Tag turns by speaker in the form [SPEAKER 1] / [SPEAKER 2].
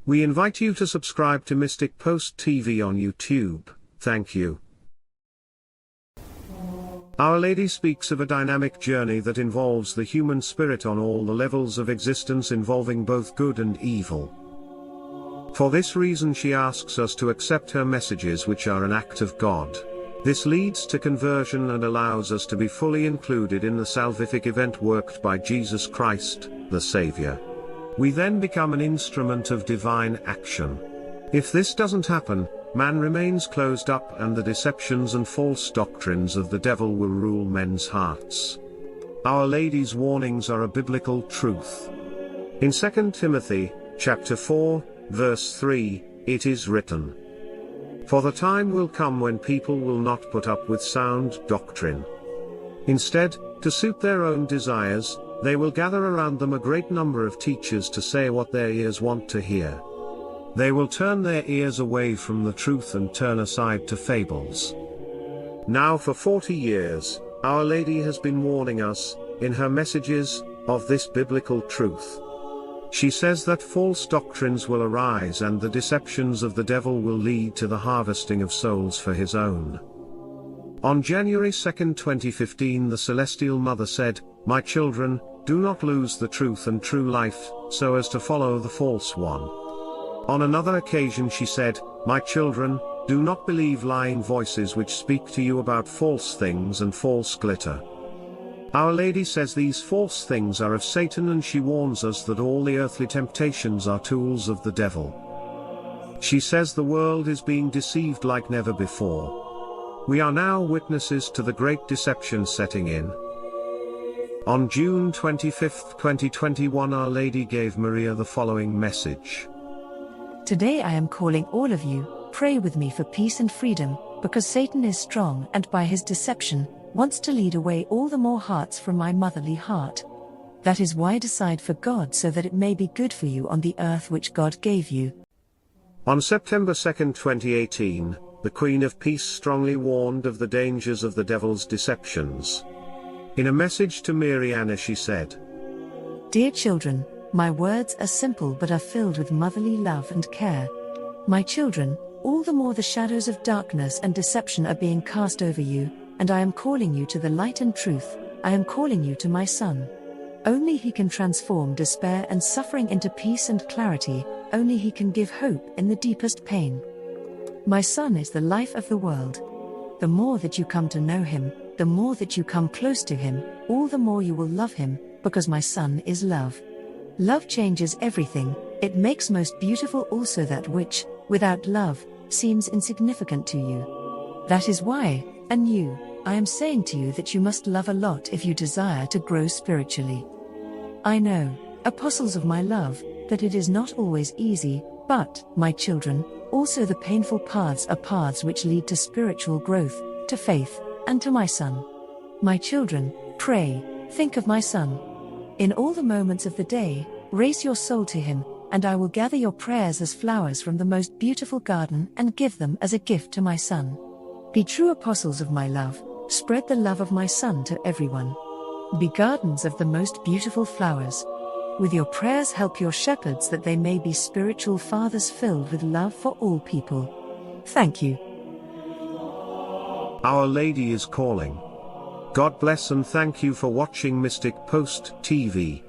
[SPEAKER 1] We invite you to subscribe to Mystic Post TV on YouTube. Thank you. Our Lady speaks of a dynamic journey that involves the human spirit on all the levels of existence, involving both good and evil. For this reason she asks us to accept her messages, which are an act of God. This leads to conversion and allows us to be fully included in the salvific event worked by Jesus Christ, the Saviour. We then become an instrument of divine action. If this doesn't happen, man remains closed up and the deceptions and false doctrines of the devil will rule men's hearts. Our Lady's warnings are a biblical truth. In 2 Timothy, chapter 4, verse 3, it is written, "For the time will come when people will not put up with sound doctrine. Instead, to suit their own desires, they will gather around them a great number of teachers to say what their ears want to hear. They will turn their ears away from the truth and turn aside to fables." Now for 40 years, Our Lady has been warning us, in her messages, of this biblical truth. She says that false doctrines will arise and the deceptions of the devil will lead to the harvesting of souls for his own. On January 2, 2015, the Celestial Mother said, "My children, do not lose the truth and true life, so as to follow the false one." On another occasion she said, "My children, do not believe lying voices which speak to you about false things and false glitter." Our Lady says these false things are of Satan, and she warns us that all the earthly temptations are tools of the devil. She says the world is being deceived like never before. We are now witnesses to the great deception setting in. On June 25, 2021, Our Lady gave Maria the following message.
[SPEAKER 2] "Today I am calling all of you, pray with me for peace and freedom, because Satan is strong and by his deception, wants to lead away all the more hearts from my motherly heart. That is why decide for God, so that it may be good for you on the earth which God gave you."
[SPEAKER 1] On September 2, 2018, the Queen of Peace strongly warned of the dangers of the devil's deceptions. In a message to Mariana she said,
[SPEAKER 2] "Dear children, my words are simple but are filled with motherly love and care. My children, all the more the shadows of darkness and deception are being cast over you, and I am calling you to the light and truth. I am calling you to my Son. Only He can transform despair and suffering into peace and clarity, only He can give hope in the deepest pain. My Son is the life of the world. The more that you come to know Him, the more that you come close to Him, all the more you will love Him, because my Son is love. Love changes everything, it makes most beautiful also that which, without love, seems insignificant to you. That is why, anew, I am saying to you that you must love a lot if you desire to grow spiritually. I know, apostles of my love, that it is not always easy, but, my children, also the painful paths are paths which lead to spiritual growth, to faith, and to my Son. My children, pray, think of my Son. In all the moments of the day, raise your soul to Him, and I will gather your prayers as flowers from the most beautiful garden and give them as a gift to my Son. Be true apostles of my love, spread the love of my Son to everyone. Be gardens of the most beautiful flowers. With your prayers help your shepherds that they may be spiritual fathers filled with love for all people. Thank you."
[SPEAKER 1] Our Lady is calling. God bless and thank you for watching Mystic Post TV.